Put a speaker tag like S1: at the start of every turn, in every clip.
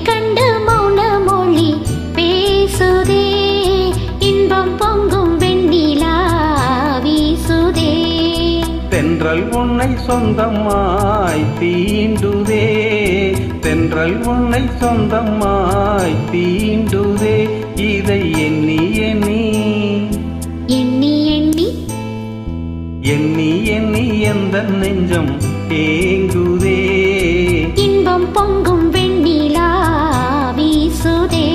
S1: கண்டு மௌன மொழி பேசுதே, இன்பம் பொங்கும் வெண்ணிலா வீசுதே.
S2: தென்றல் உன்னை சொந்தமாய் தீண்டுதே, தென்றல் உன்னை சொந்தமாய் தீண்டுதே. இதை எண்ணி எண்ணி
S1: எண்ணி எண்ணி
S2: எண்ணி எண்ணி எந்த நெஞ்சம் தேங்குதே,
S1: இன்பம் பொங்கும் வெண்ணிலா வீசுதே.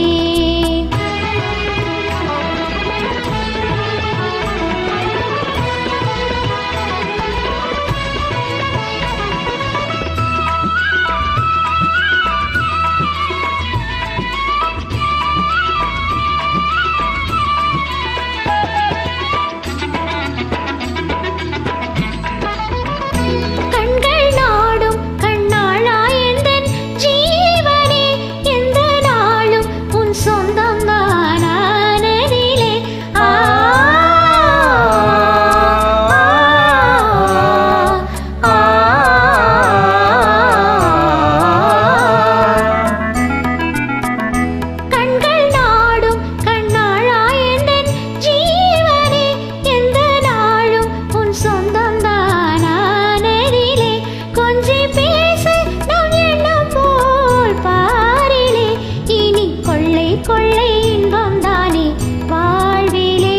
S1: கொள்ளை இன்பம் தானே வாழ்விலே,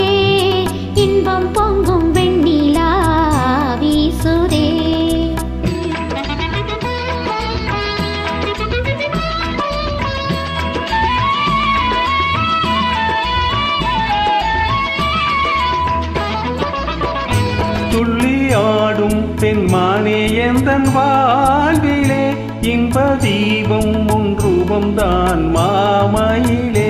S1: இன்பம் பொங்கும் வெண்ணிலா வீசுதே.
S2: துள்ளியாடும் பெண்மானே எந்தன் வாழ்விலே, இன்ப தீபம் உன் ரூபம்தான் மாமையிலே.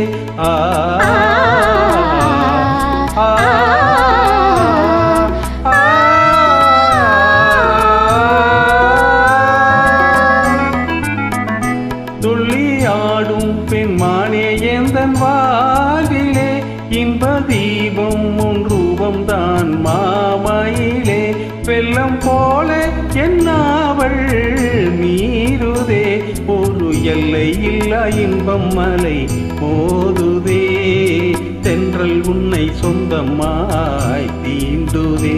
S2: துள்ளியாடும் பெண்மானே எந்தன் வாழ்விலே, இன்ப தீபம் உன் ரூபம்தான் மாமையிலே. வெள்ளம் போல என்னாவள் மீறுதே, ஒரு எல்லை இல்லா இன்பம் மலை மோதுதே. தென்றல் உன்னை சொந்தமாய் தீண்டுதே.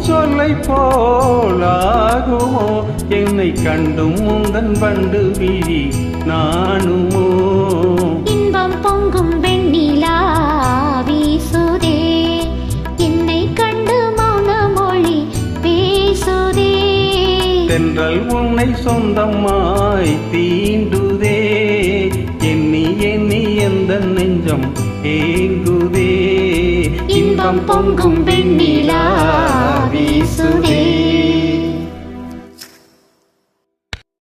S2: சொல்லை போலாகுமோ, என்னை கண்டும் முந்தன் வண்டு விழி நானுமோ.
S1: இன்பம் பொங்கும் வெண்ணிலா வீசுதே, என்னை கண்டு மௌன மொழி பேசுதே.
S2: தென்றல் உன்னை சொந்தமாய் தீண்டுதே, எண்ணி எண்ணி எந்த நெஞ்சம் ஏங்குதே.
S1: இன்பம் பொங்கும் வெண்ணிலா வீசுதே.